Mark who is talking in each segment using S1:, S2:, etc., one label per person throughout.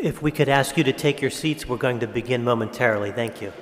S1: If we could ask you to take your seats, we're going to begin momentarily. Thank you.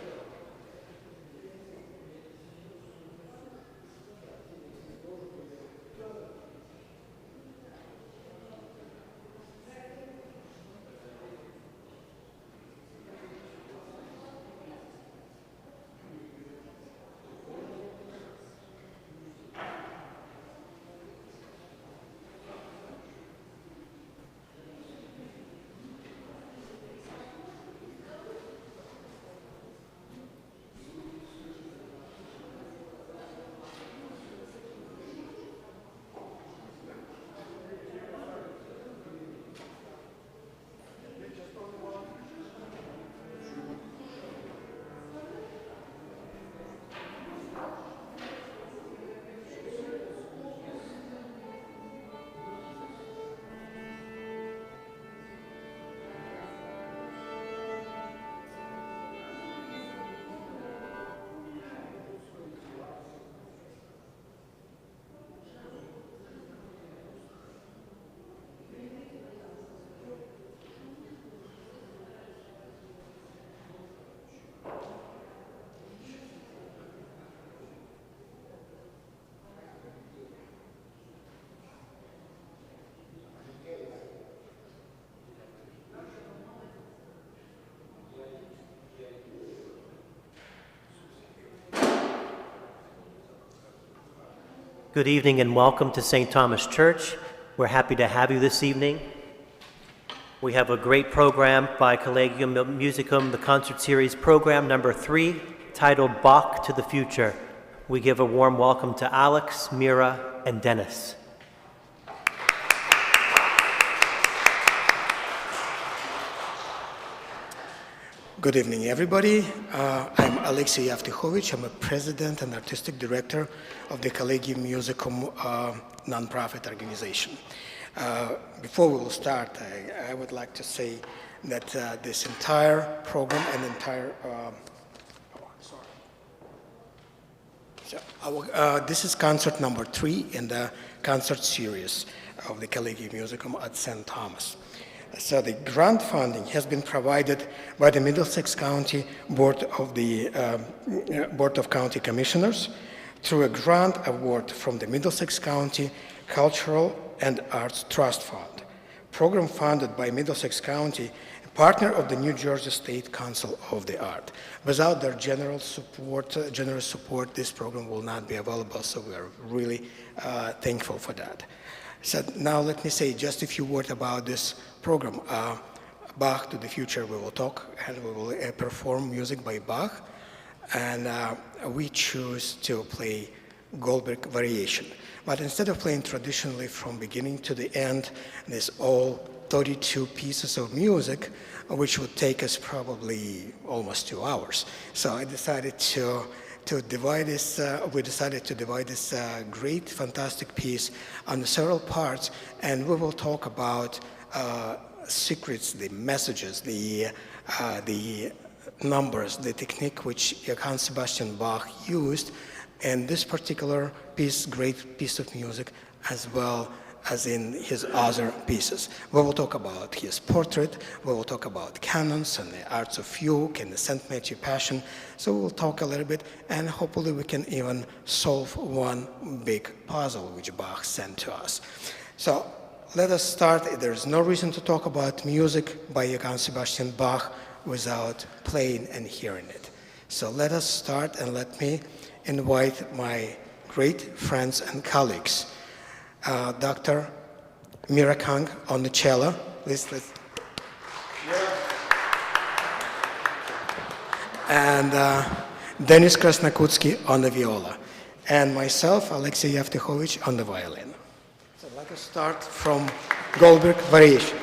S1: Good evening and welcome to St. Thomas Church. We're happy to have you this evening. We have a great program by Collegium Musicum, the concert series program number 3, titled Bach to the Future. We give a warm welcome to Alex, Mira, and Dennis.
S2: Good evening, everybody. I'm Alexey Yevtikhovich. I'm a president and artistic director of the Collegium Musicum nonprofit organization. Before we will start, I would like to say that this entire program and this is concert number 3 in the concert series of the Collegium Musicum at St. Thomas. So the grant funding has been provided by the Middlesex County Board of County Commissioners through a grant award from the Middlesex County Cultural and Arts Trust Fund, program funded by Middlesex County, a partner of the New Jersey State Council of the Art. Without their generous support, this program will not be available, so we are really thankful for that. So now let me say just a few words about this program. Bach to the Future, we will talk and we will perform music by Bach, and we choose to play Goldberg Variation. But instead of playing traditionally from beginning to the end, there's all 32 pieces of music, which would take us probably almost 2 hours. So I decided to divide this, great, fantastic piece on several parts, and we will talk about secrets, the messages, the numbers, the technique which Johann Sebastian Bach used in this particular piece, great piece of music, as well as in his other pieces. We will talk about his portrait, we will talk about canons and the arts of fugue and the St. Matthew Passion. So we'll talk a little bit, and hopefully we can even solve one big puzzle which Bach sent to us. So let us start. There's no reason to talk about music by Johann Sebastian Bach without playing and hearing it. So let us start, and let me invite my great friends and colleagues. Dr. Mira Kang on the cello. Let's. And Denis Krasnokutsky on the viola. And myself, Alexey Yevtikhovich, on the violin. So let us start from Goldberg Variation.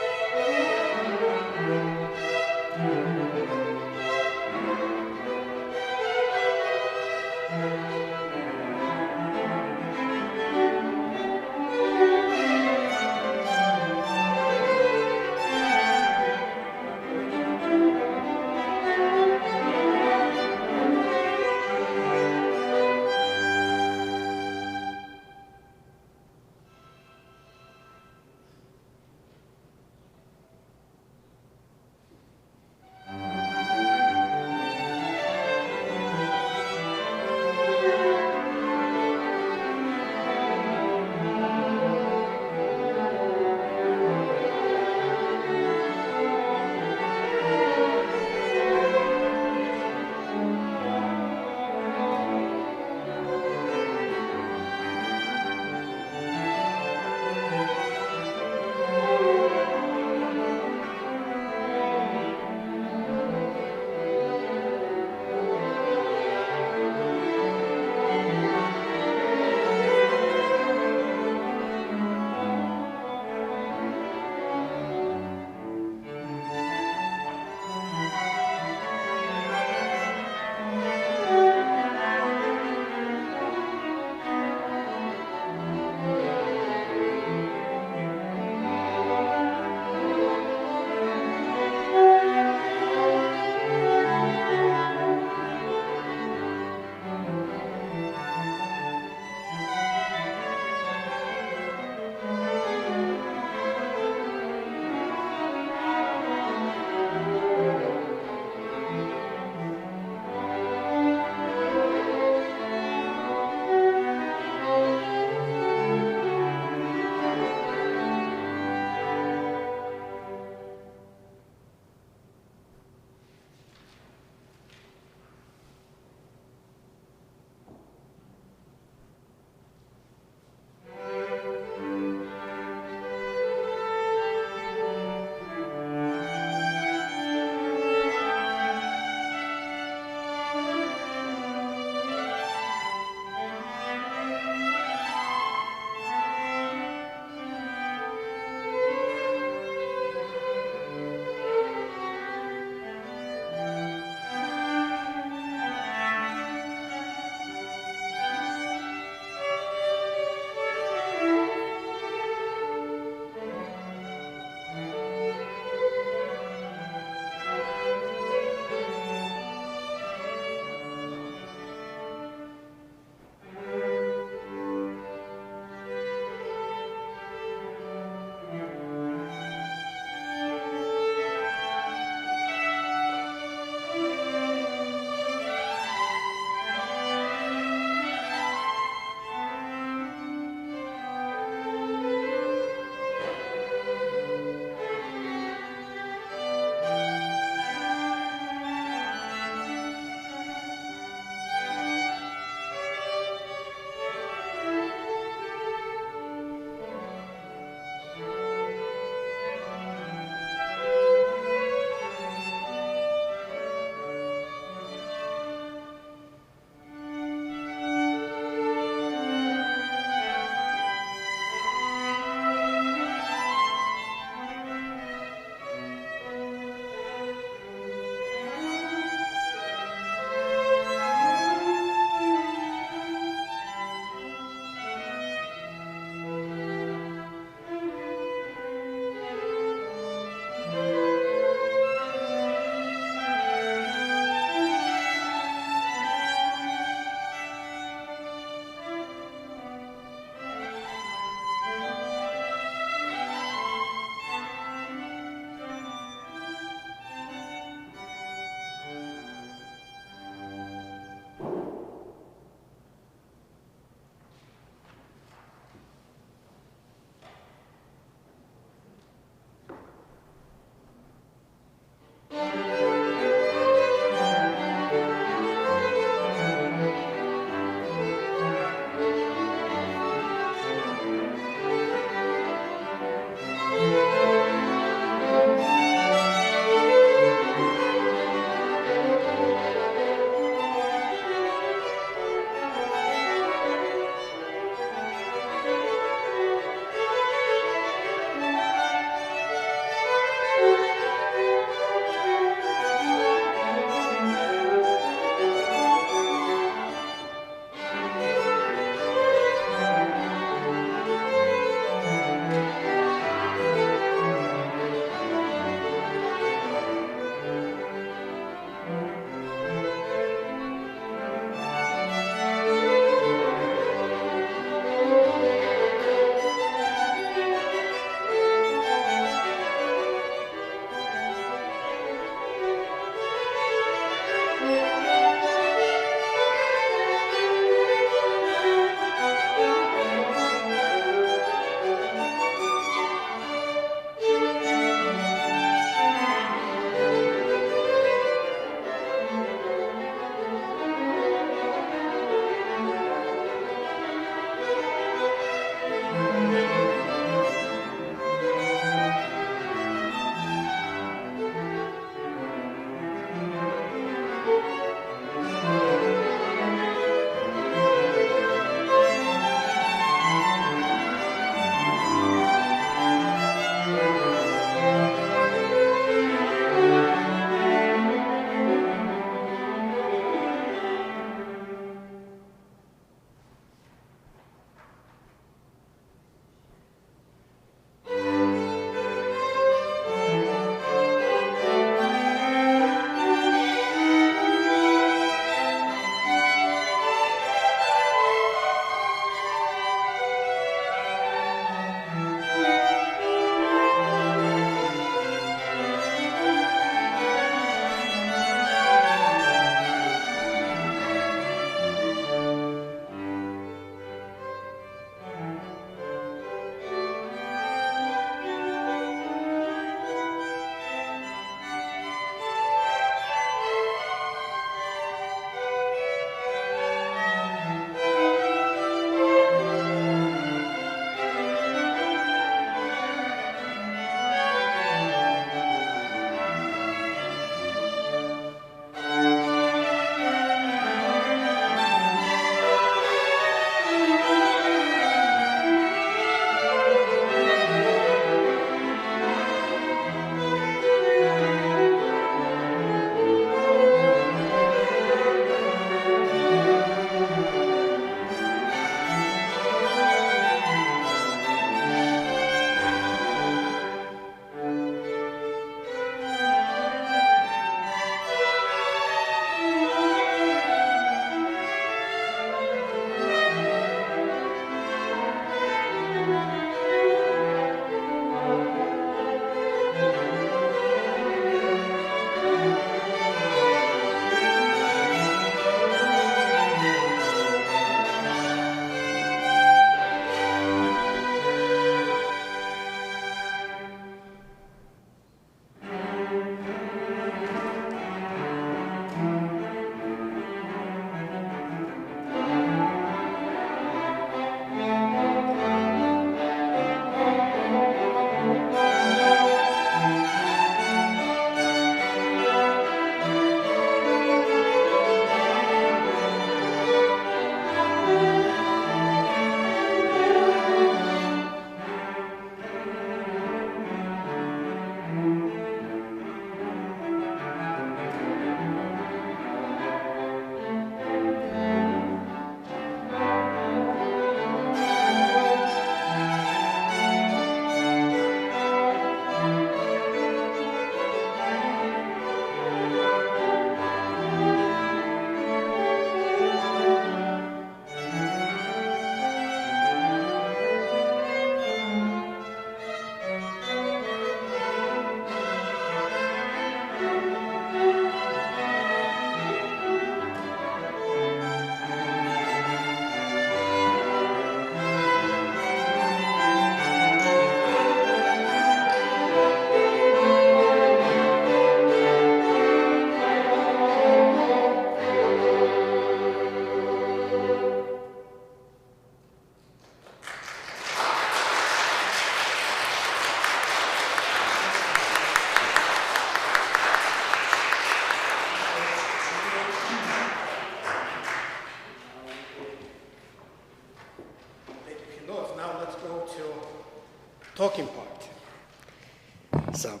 S2: So,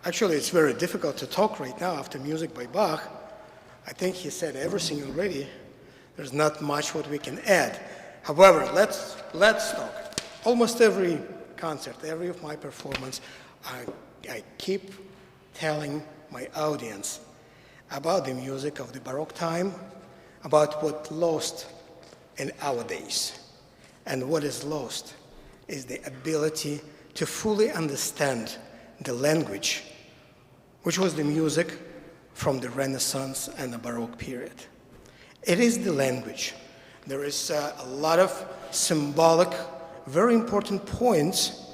S2: actually, it's very difficult to talk right now after music by Bach. I think he said everything already. There's not much what we can add. However, let's talk. Almost every concert, every of my performance, I keep telling my audience about the music of the Baroque time, about what lost in our days. And what is lost is the ability to fully understand the language, which was the music from the Renaissance and the Baroque period. It is the language. There is a lot of symbolic, very important points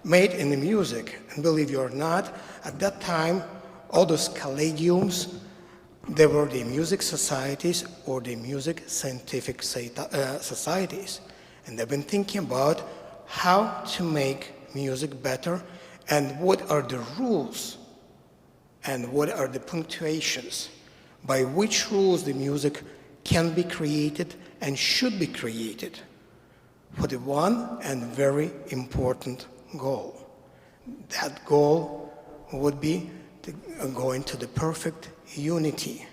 S2: made in the music. And believe you or not, at that time, all those collegiums, they were the music societies or the music scientific societies. And they've been thinking about how to make music better and what are the rules and what are the punctuations by which rules the music can be created and should be created for the one and very important goal. That goal would be going to the perfect unity,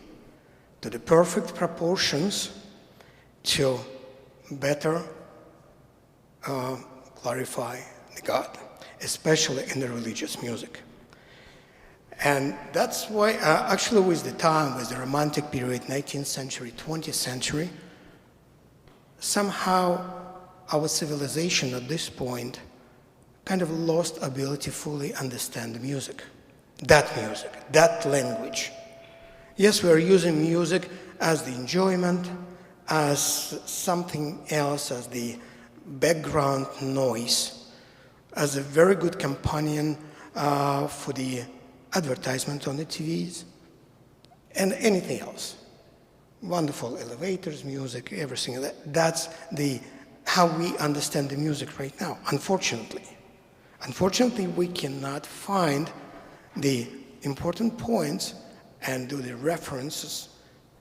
S2: to the perfect proportions, to better glorify the God, especially in the religious music. And that's why, actually with the time, with the Romantic period, 19th century, 20th century, somehow our civilization at this point kind of lost ability to fully understand the music, that language. Yes, we are using music as the enjoyment, as something else, as the background noise, as a very good companion for the advertisement on the TVs, and anything else. Wonderful elevators, music, everything. That's how we understand the music right now, unfortunately. Unfortunately, we cannot find the important points and do the references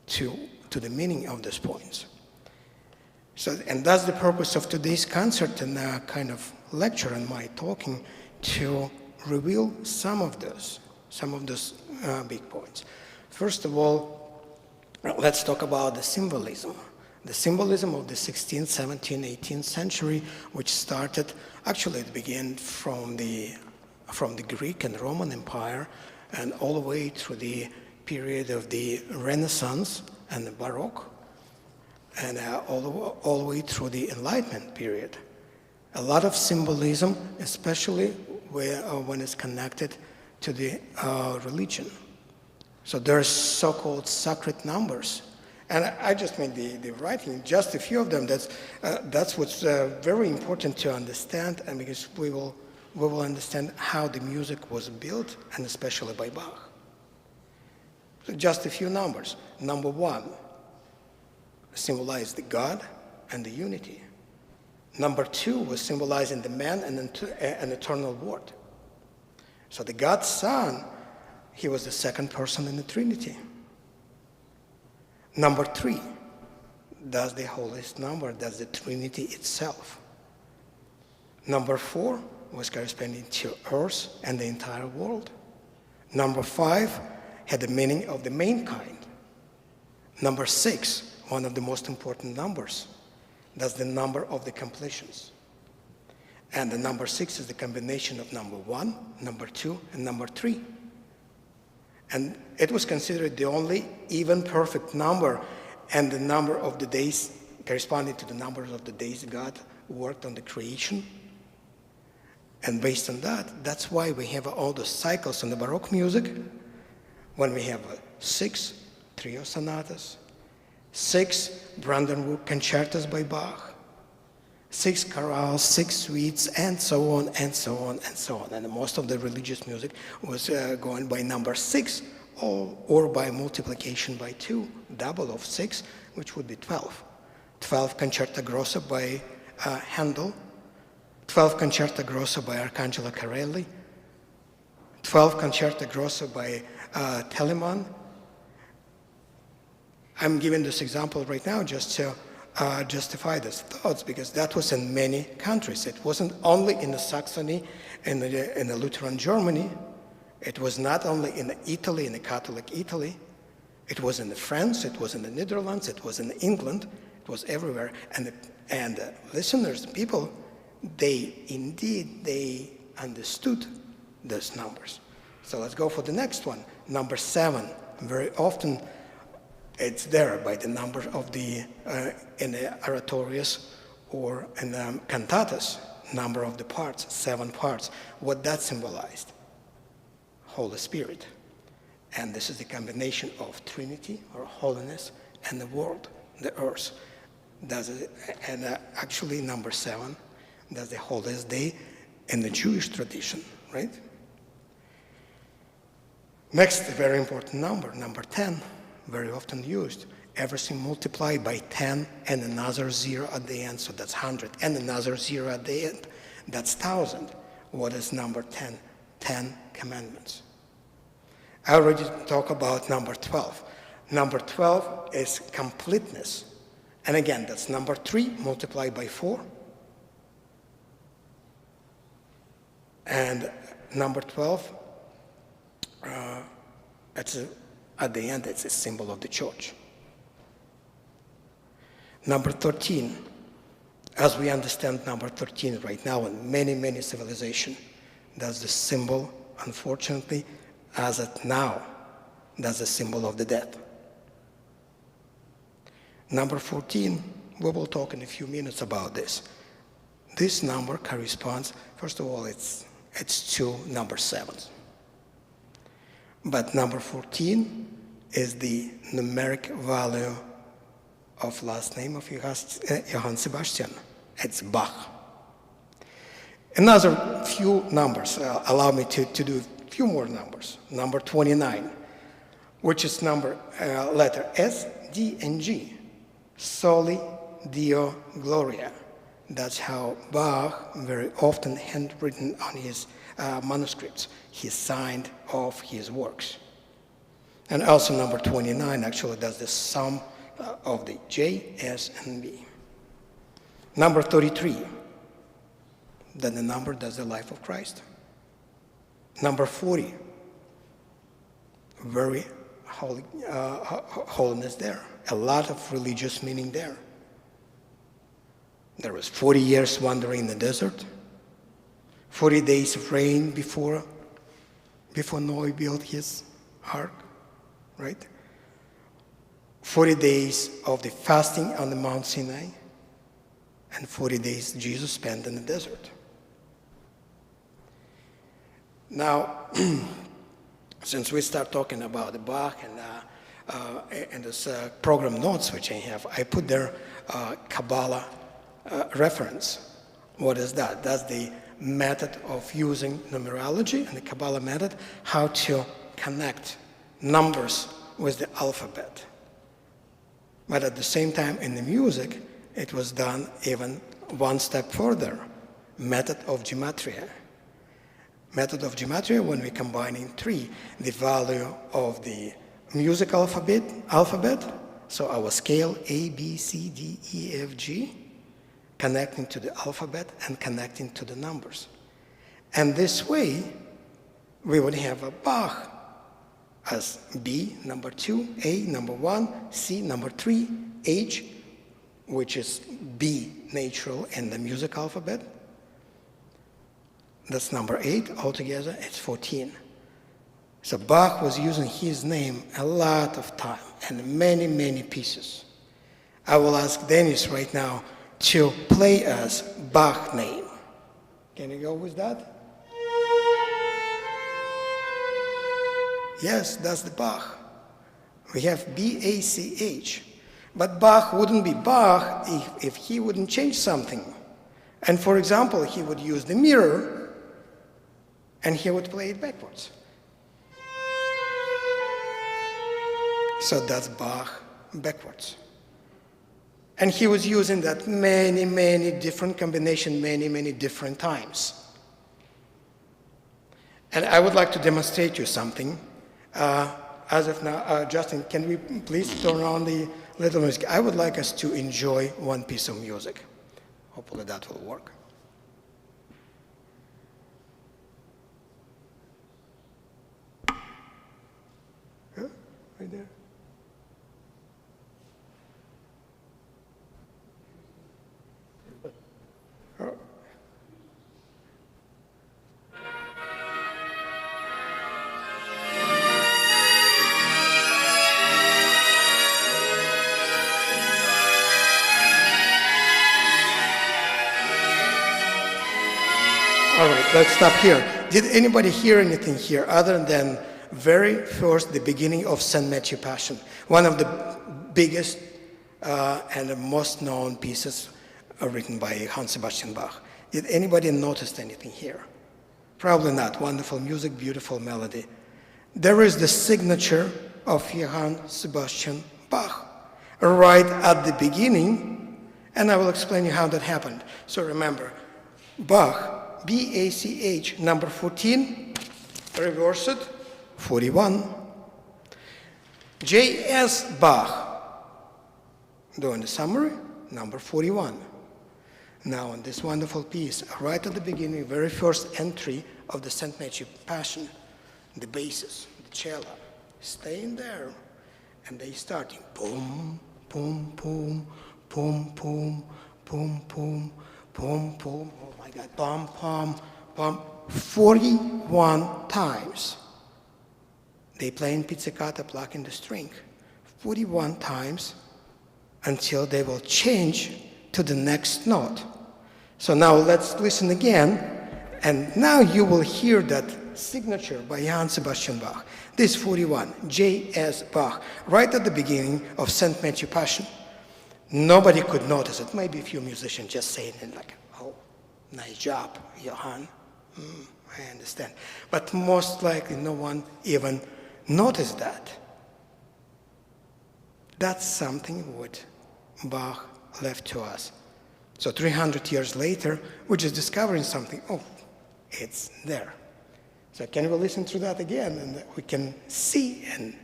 S2: to the meaning of those points. So, and that's the purpose of today's concert and kind of lecture and my talking, to reveal some of those big points. First of all, let's talk about the symbolism. The symbolism of the 16th, 17th, 18th century, which started, actually it began from the Greek and Roman Empire and all the way through the period of the Renaissance and the Baroque, and all the way through the Enlightenment period. A lot of symbolism, especially when it's connected to the religion. So there's so-called sacred numbers. And I just made the writing, just a few of them. That's what's very important to understand, and because we will understand how the music was built, and especially by Bach. So just a few numbers. Number 1 symbolized the God and the unity. Number 2 was symbolizing the man and an eternal word. So the God Son, he was the second person in the Trinity. Number 3, that's the holiest number, that's the Trinity itself. Number 4 was corresponding to earth and the entire world. Number 5 had the meaning of the mankind. Number 6, one of the most important numbers, that's the number of the completions. And the number 6 is the combination of number 1, number 2, and number 3. And it was considered the only even perfect number, and the number of the days corresponding to the numbers of the days God worked on the creation. And based on that, that's why we have all the cycles in the Baroque music, when we have 6 trio sonatas, 6 Brandenburg concertos by Bach, 6 chorales, 6 suites, and so on, and so on, and so on. And most of the religious music was going by number 6, or by multiplication by 2, double of 6, which would be 12. 12 Concerta Grossa by Handel, 12 Concerta Grossa by Arcangelo Carelli, 12 Concerta Grossa by Telemann. I'm giving this example right now just to justify these thoughts because that was in many countries. It wasn't only in the Saxony, in the Lutheran Germany. It was not only in Italy, in the Catholic Italy. It was in France, it was in the Netherlands, it was in England, it was everywhere. And the listeners, the people, they understood those numbers. So let's go for the next one. Number 7. Very often it's there by the number of the, in the oratorios or in the cantatas, number of the parts, 7 parts. What that symbolized? Holy Spirit. And this is the combination of Trinity or holiness and the world, the earth. Actually number 7, that's the holiest day in the Jewish tradition, right? Next, very important number, number 10, very often used. Everything multiplied by 10 and another 0 at the end, so that's 100. And another 0 at the end, that's 1,000. What is number 10? 10 commandments. I already talked about number 12. Number 12 is completeness. And again, that's number 3 multiplied by 4. And number 12, at the end, it's a symbol of the church. Number 13, as we understand number 13 right now in many, many civilizations, that's the symbol, unfortunately, as it now, that's the symbol of the death. Number 14, we will talk in a few minutes about this. This number corresponds, first of all, it's to number 7. But number 14 is the numeric value of last name of Johann Sebastian. It's Bach. Another few numbers, allow me to do a few more numbers. Number 29, which is number letter S, D, and G. Soli Deo Gloria. That's how Bach, very often handwritten on his manuscripts, he signed off his works. And also number 29, actually, that's the sum of the J, S, and B. Number 33, then the number that's the life of Christ. Number 40, very holy, holiness there. A lot of religious meaning there. There was 40 years wandering in the desert, 40 days of rain before Noah built his ark, right? 40 days of the fasting on the Mount Sinai, and 40 days Jesus spent in the desert. Now, since we start talking about the Bach and this program notes which I have, I put there Kabbalah reference. What is that? That's the method of using numerology and the Kabbalah method, how to connect numbers with the alphabet. But at the same time in the music, it was done even one step further, method of gematria. Method of gematria, when we combine in 3, the value of the music alphabet, so our scale A, B, C, D, E, F, G, connecting to the alphabet and connecting to the numbers. And this way, we would have a Bach as B, number 2, A, number 1, C, number 3, H, which is B, natural, in the music alphabet. That's number 8. Altogether, it's 14. So Bach was using his name a lot of time and many, many pieces. I will ask Dennis right now to play us Bach name. Can you go with that? Yes, that's the Bach. We have B-A-C-H. But Bach wouldn't be Bach if he wouldn't change something. And for example, he would use the mirror and he would play it backwards. So that's Bach backwards. And he was using that many, many different combinations, many, many different times. And I would like to demonstrate you something. As of now, Justin, can we please turn on the little music. I would like us to enjoy one piece of music. Hopefully that will work. Yeah, right there. Oh. All right, let's stop here. Did anybody hear anything here other than very first, the beginning of St. Matthew Passion? One of the biggest and the most known pieces written by Johann Sebastian Bach. Did anybody notice anything here? Probably not. Wonderful music, beautiful melody. There is the signature of Johann Sebastian Bach right at the beginning, and I will explain you how that happened. So remember, Bach, B-A-C-H, number 14, reverse it, 41. J.S. Bach, doing the summary, number 41. Now, in this wonderful piece, right at the beginning, very first entry of the St. Matthew Passion, the basses, the cello, staying there, and they starting boom, boom, boom, boom, boom, boom, boom, boom, boom. Oh my God, bum, bum, bum, 41 times. They play in pizzicato, plucking the string, 41 times until they will change to the next note. So now let's listen again, and now you will hear that signature by Johann Sebastian Bach. This 41, J.S. Bach, right at the beginning of St. Matthew Passion. Nobody could notice it. Maybe a few musicians just saying it like, oh, nice job, Johann. I understand. But most likely no one even noticed that. That's something what Bach left to us. So 300 years later, we're just discovering something. Oh, it's there. So can we listen to that again? And we can see, and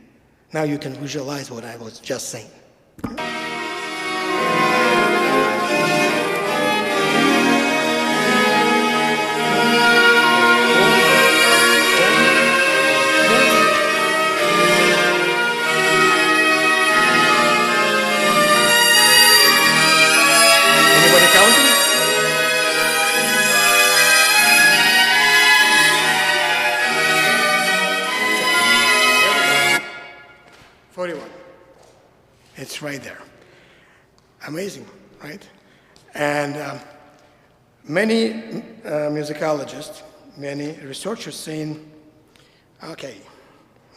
S2: now you can visualize what I was just saying. Anybody counting? 41. It's right there. Amazing, right? And many musicologists, many researchers saying, okay,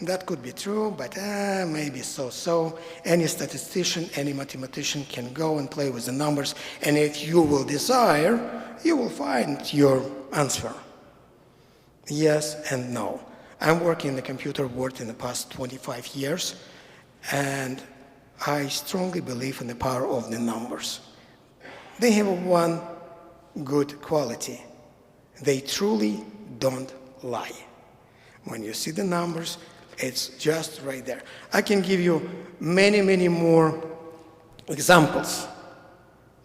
S2: that could be true, but maybe so-so. Any statistician, any mathematician can go and play with the numbers, and if you will desire, you will find your answer. Yes and no. I'm working in the computer world in the past 25 years, and I strongly believe in the power of the numbers. They have one good quality. They truly don't lie. When you see the numbers, it's just right there. I can give you many, many more examples.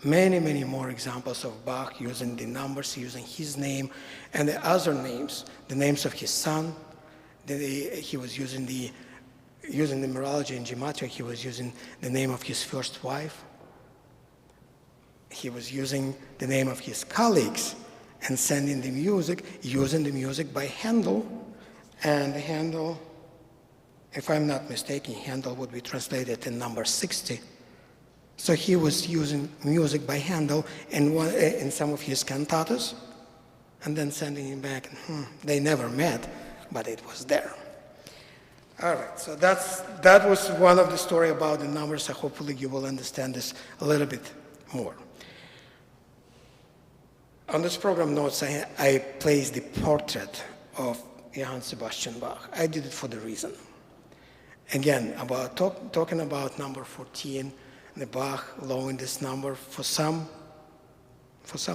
S2: Many, many more examples of Bach using the numbers, using his name and the other names, the names of his son. He was using the numerology and gematria. He was using the name of his first wife. He was using the name of his colleagues and sending the music, using the music by Handel. And Handel, if I'm not mistaken, Handel would be translated in number 60. So he was using music by Handel in some of his cantatas, and then sending him back. They never met, but it was there. All right, so that was one of the story about the numbers. So hopefully you will understand this a little bit more. On this program notes, I placed the portrait of Johann Sebastian Bach. I did it for the reason. Again, about talking about number 14, the Bach allowing this number for some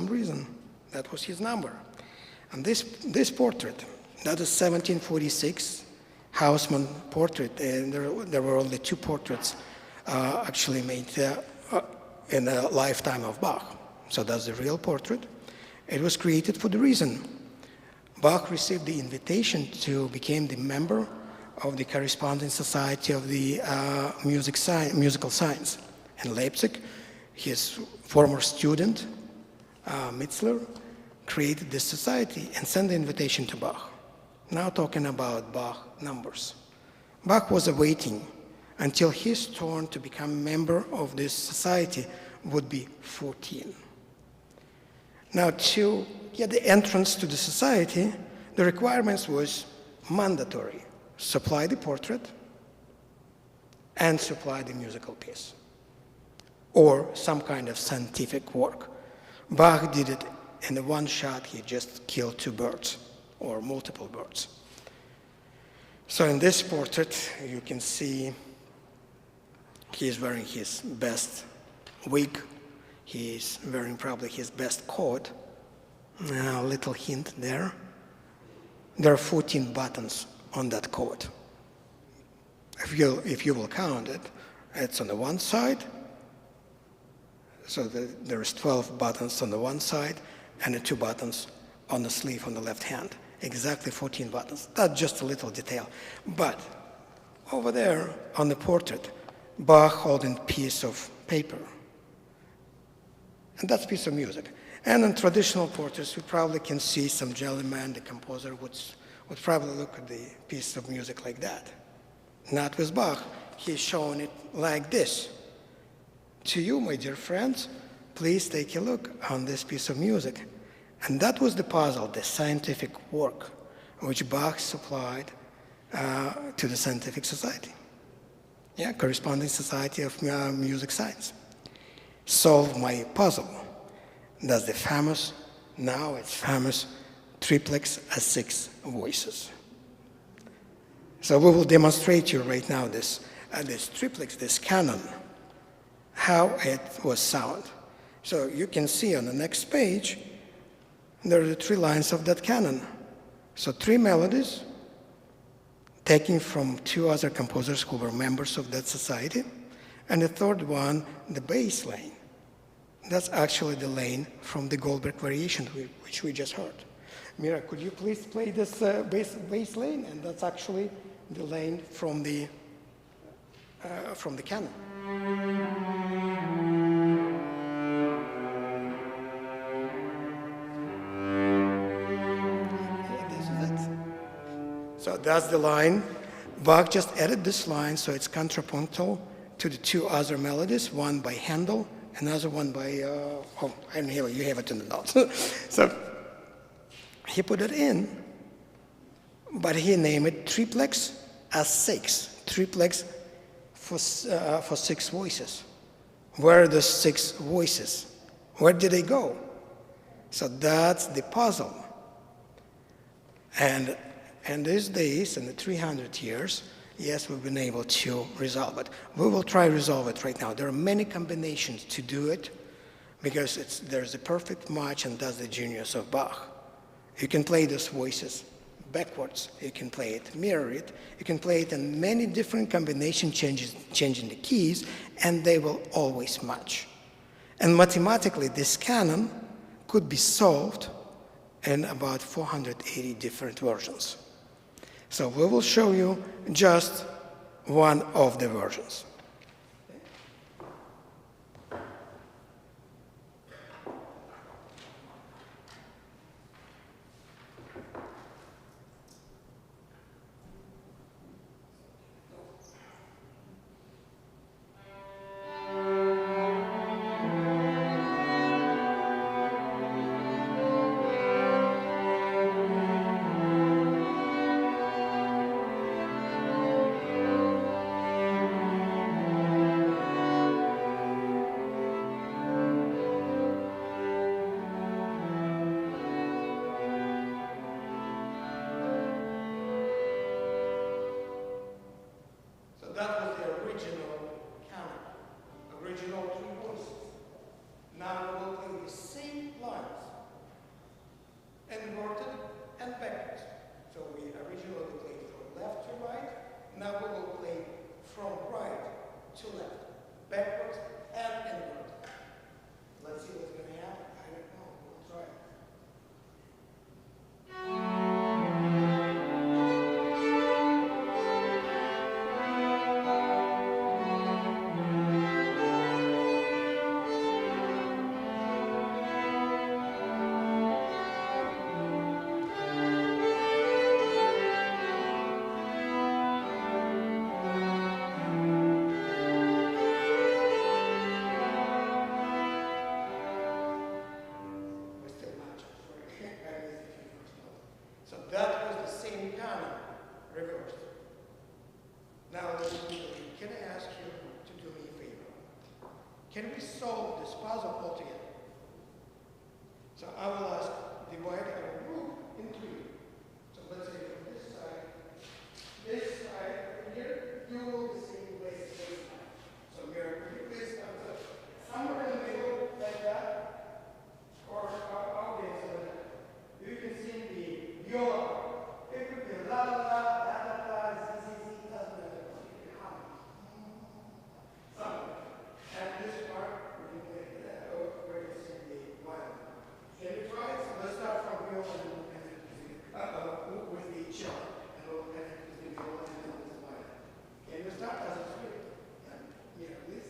S2: reason. That was his number. And this portrait, that is 1746 Haussmann portrait. And there were only two portraits actually made in a lifetime of Bach. So that's the real portrait. It was created for the reason Bach received the invitation to become the member of the corresponding society of the musical science. In Leipzig, his former student, Mitzler, created this society and sent the invitation to Bach. Now talking about Bach numbers. Bach was awaiting until his turn to become a member of this society would be 14. Now, to get the entrance to the society, the requirements was mandatory. Supply the portrait and supply the musical piece, or some kind of scientific work. Bach did it in one shot. He just killed 2 birds, or multiple birds. So in this portrait, you can see he's wearing his best wig. He's wearing probably his best coat. A little hint there. There are 14 buttons on that coat. If you will count it, it's on the one side. So there's 12 buttons on the one side and the 2 buttons on the sleeve on the left hand. Exactly 14 buttons. That's just a little detail. But over there on the portrait, Bach holding a piece of paper. And that's a piece of music. And in traditional portraits, we probably can see some Jellyman, the composer, would probably look at the piece of music like that. Not with Bach. He's showing it like this. To you, my dear friends, please take a look on this piece of music. And that was the puzzle, the scientific work, which Bach supplied to the scientific society. Yeah, corresponding society of music science. Solve my puzzle. That's the famous, now it's famous, triplex as 6 voices. So we will demonstrate you right now this triplex, this canon, how it was sound. So you can see on the next page, there are the 3 lines of that canon. So 3 melodies taken from 2 other composers who were members of that society, and the third one, the bass lane. That's actually the lane from the Goldberg variation, which we just heard. Mira, could you please play this bass lane? And that's actually the lane from the canon. This is it. So that's the line. Bach just added this line, so it's contrapuntal to the 2 other melodies, one by Handel, another one by, and here you have it in the notes. So he put it in, but he named it triplex as 6, triplex for 6 voices. Where are the 6 voices? Where did they go? So that's the puzzle. And these days, in the 300 years, yes, we've been able to resolve it. We will try to resolve it right now. There are many combinations to do it because there's a perfect match, and that's the genius of Bach. You can play those voices backwards. You can play it, mirror it. You can play it in many different combinations, changing the keys, and they will always match. And mathematically, this canon could be solved in about 480 different versions. So we will show you just one of the versions. Can we solve this puzzle altogether? So I will ask, divide our group in three. So let's say from this side here, you will be seeing waste this time. So your place comes up somewhere in the middle like that, or audience like that. You can see the viola. It could be la la la, la la la, z z z, somewhere. And this part, we can play where you see the violin. Can you try it? So let's start from viola and we'll connect with the cello. And we'll connect with the viola and then with the violin. Can you start as a spirit? Yeah, here, please.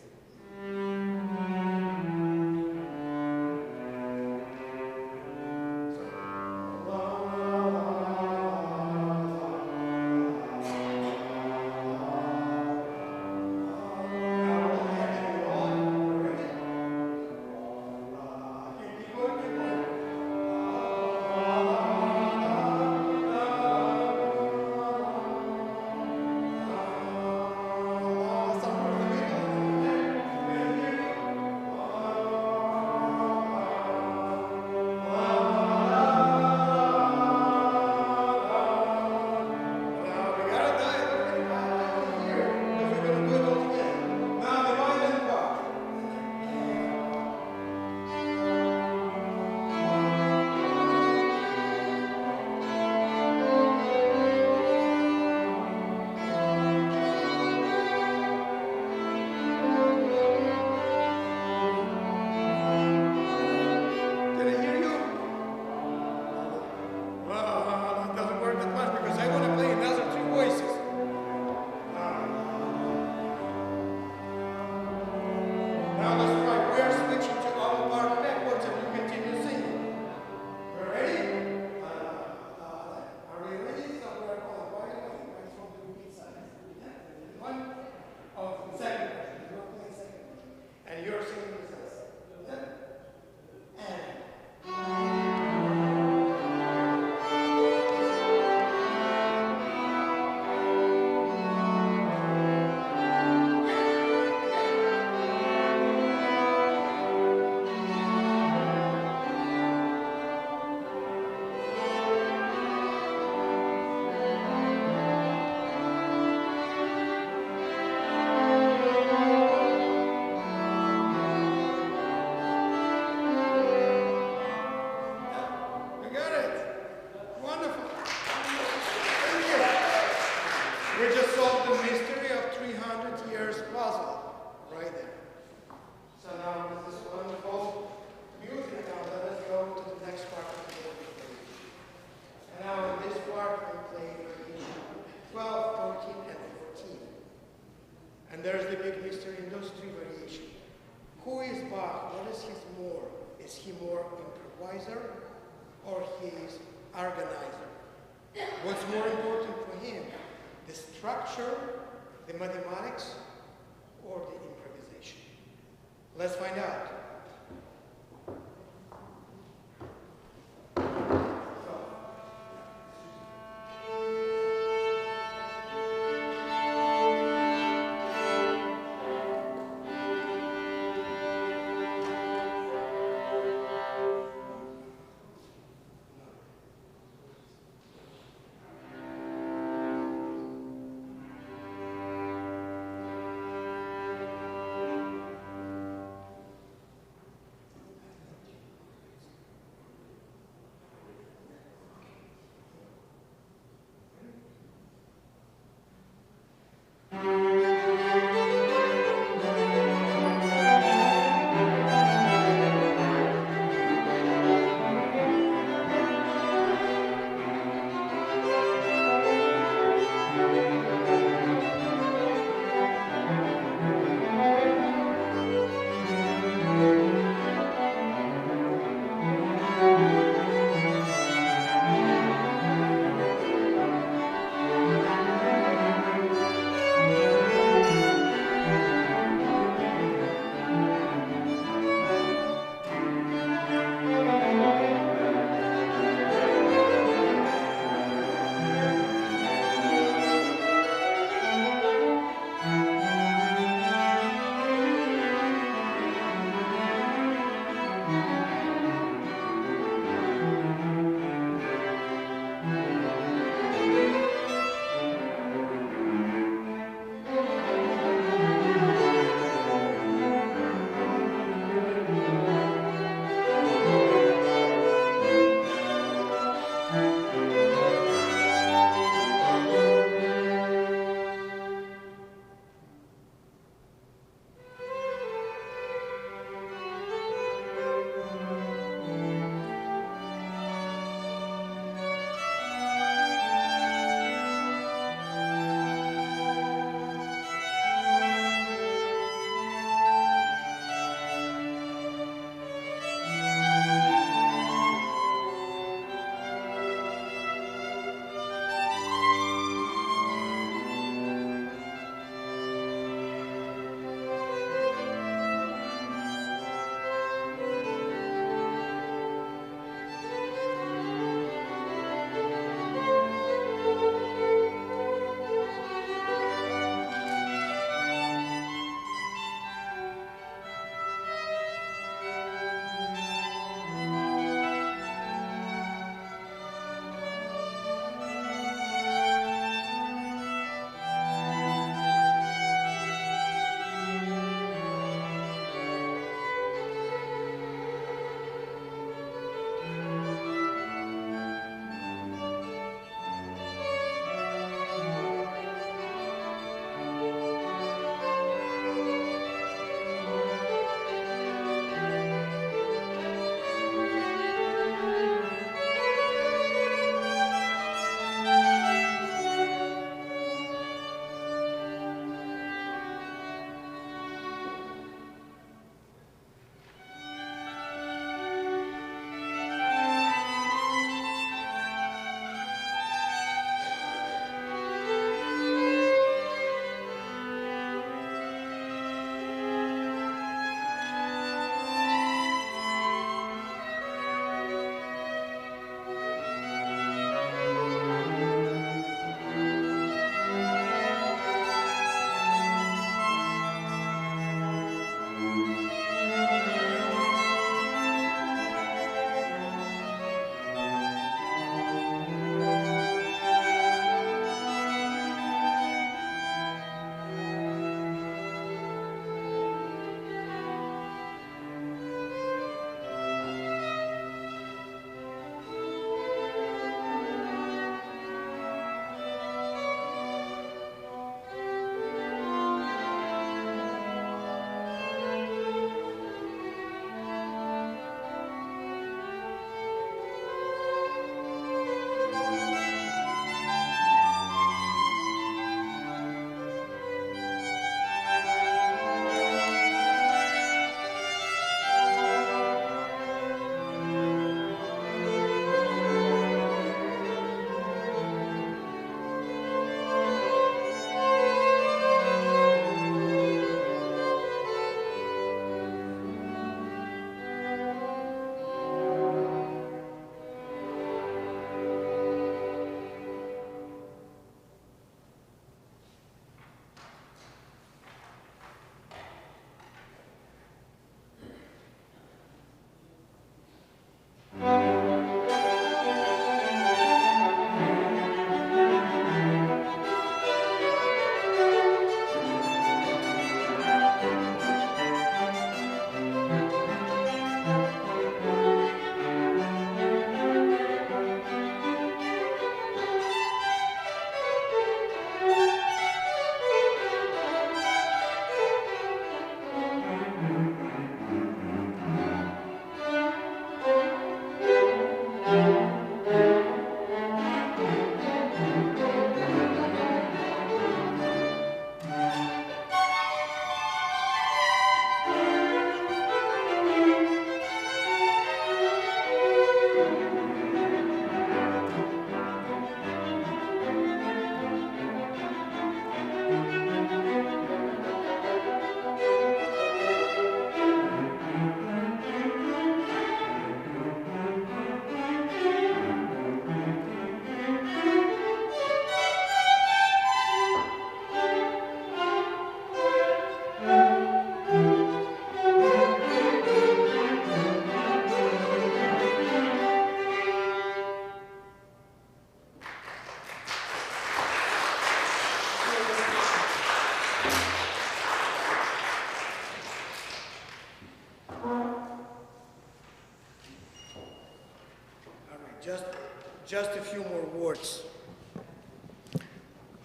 S2: just a few more words.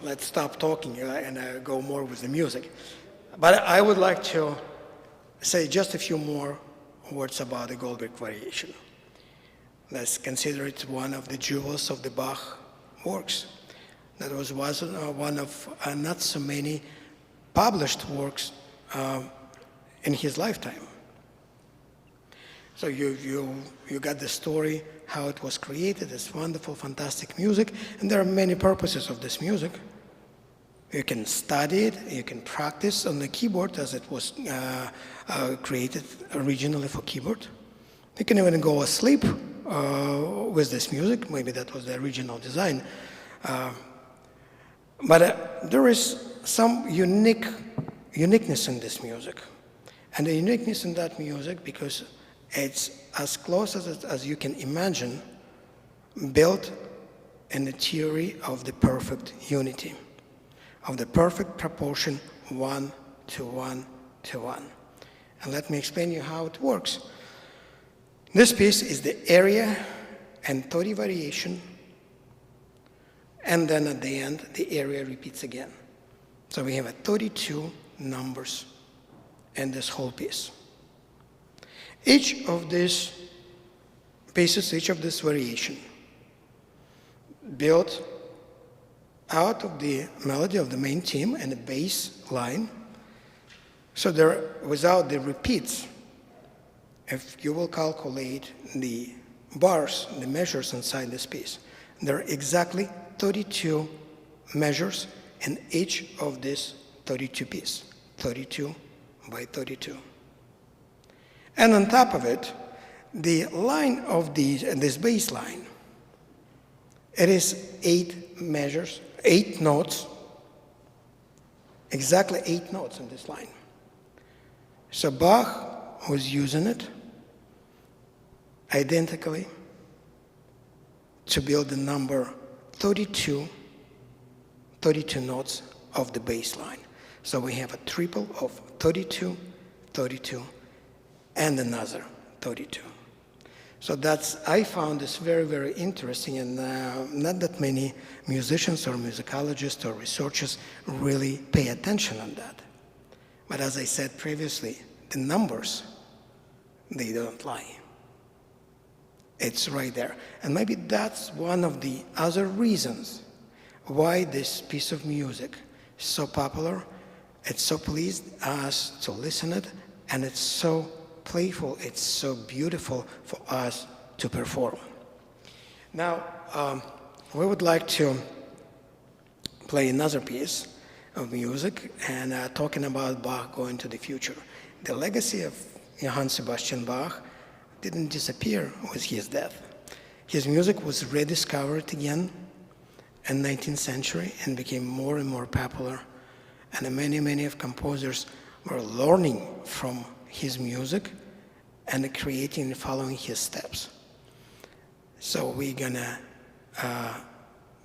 S2: Let's stop talking and go more with the music. But I would like to say just a few more words about the Goldberg variation. Let's consider it one of the jewels of the Bach works. That was one of not so many published works in his lifetime. So you got the story, how it was created, this wonderful, fantastic music, and there are many purposes of this music. You can study it, you can practice on the keyboard as it was created originally for keyboard. You can even go asleep with this music, maybe that was the original design. But there is some uniqueness in this music. And the uniqueness in that music, because it's as close as you can imagine, built in the theory of the perfect unity, of the perfect proportion 1 to 1 to 1. And let me explain you how it works. This piece is the area and 30 variation, and then at the end, the area repeats again. So we have 32 numbers in this whole piece. Each of these pieces, each of this variation, built out of the melody of the main theme and the bass line. So there, without the repeats, if you will calculate the bars, the measures inside this piece, there are exactly 32 measures in each of these 32 pieces, 32 by 32. And on top of it, the line of this bass line, it is 8 measures, 8 notes, exactly 8 notes in this line. So Bach was using it identically to build the number 32 notes of the bass line. So we have a triple of 32, 32, and another 32. So I found this very, very interesting, and not that many musicians or musicologists or researchers really pay attention on that. But as I said previously, the numbers, they don't lie. It's right there. And maybe that's one of the other reasons why this piece of music is so popular. It's so pleased us to listen it, and it's so playful, it's so beautiful for us to perform. Now, we would like to play another piece of music and talking about Bach going to the future. The legacy of Johann Sebastian Bach didn't disappear with his death. His music was rediscovered again in the 19th century and became more and more popular. And many of composers were learning from his music and creating and following his steps. So we're gonna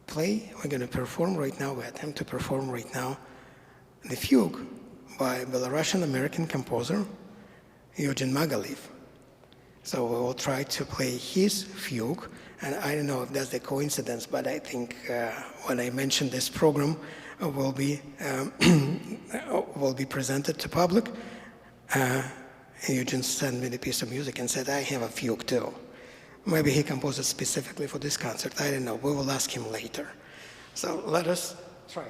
S2: perform right now, we attempt to perform right now the fugue by Belarusian-American composer Eugen Magalev. So we will try to play his fugue, and I don't know if that's a coincidence, but I think when I mentioned this program will be presented to public, Eugen sent me the piece of music and said, I have a fugue too. Maybe he composed it specifically for this concert. I don't know. We will ask him later. So let us try.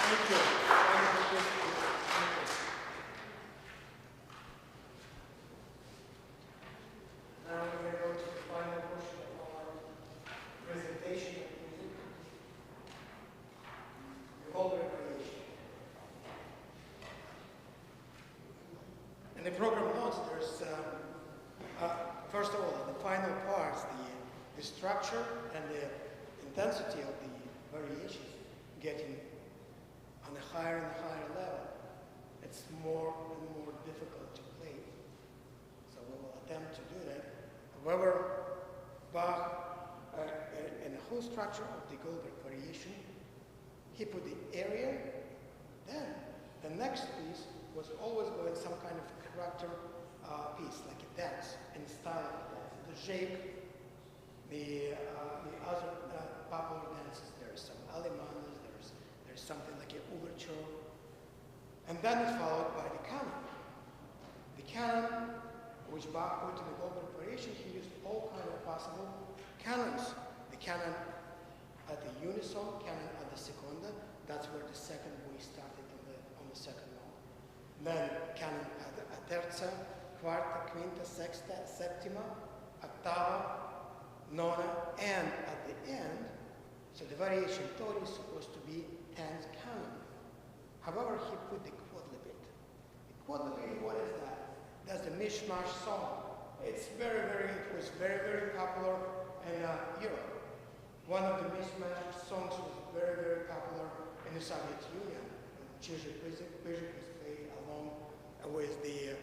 S2: Thank you. Now we're going to go to the final portion of our presentation of music, the Golden Creation. In the program notes, there's, first of all, the final parts, the structure and the intensity of the variations getting on a higher and higher level. It's more and more difficult to play. So we will attempt to do that. However, Bach, in the whole structure of the Goldberg variation, he put the area, then the next piece was always going some kind of character piece, like a dance, in style of dance. The shape, the other popular dances, there's some Alemandas, there's something like an overture, and then it's followed by the canon. The canon, which Bach put in the Goldberg variation, he used all kind of possible canons. The canon at the unison, canon at the seconda, that's where the second voice started on the second note. Then canon at the terza, quarta, quinta, sexta, septima, ottava, nona, and at the end, so the variation total is supposed to be 10th canon. However, he put the quadlibet. The quadlibet, what is that? That's the mishmash song. It was very, very popular in Europe. One of the mishmash songs was very, very popular in the Soviet Union. Chizhik was played along with the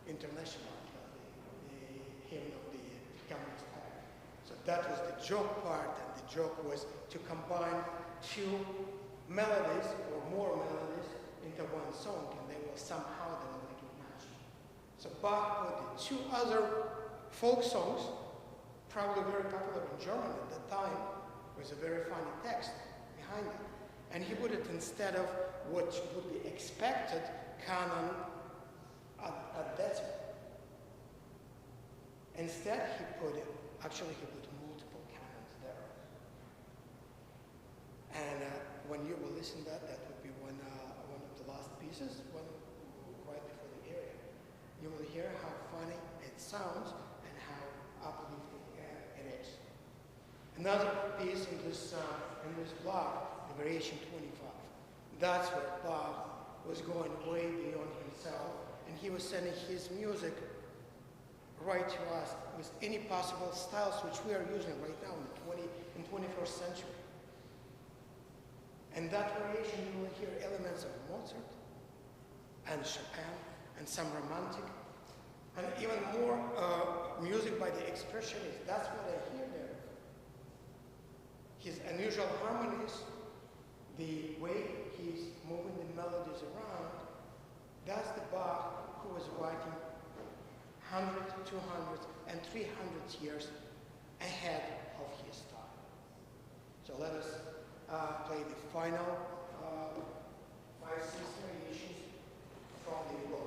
S2: international, the hymn of the Communist Party. So that was the joke part, and the joke was to combine two melodies or more melodies into one song, and they will somehow make it match. So Bach put the two other folk songs, probably very popular in Germany at that time, with a very funny text behind it. And he put it instead of what would be expected, canon at decibel. Instead, he put multiple canons there. And when you will listen to that, that would be one of the last pieces, one right before the area. You will hear how funny it sounds and how uplifting it is. Another piece in this block, the variation 25. That's where Bach was going way beyond himself, and he was sending his music right to us with any possible styles which we are using right now in 21st century. And that variation, you will hear elements of Mozart and Chopin and some romantic, and even more music by the expressionists. That's what I hear there. His unusual harmonies, the way he's moving the melodies around, that's the Bach who was writing 100, 200, and 300 years ahead of his time. So let us play the final 5-6 variations from the book.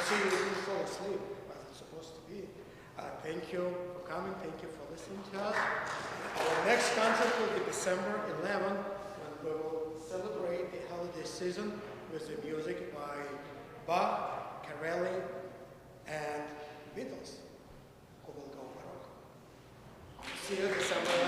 S2: see you didn't fall asleep as it's supposed to be. Thank you for coming. Thank you for listening to us. Our next concert will be December 11, when we will celebrate the holiday season with the music by Bach, Corelli, and Beatles, who will go baroque. See you December 11.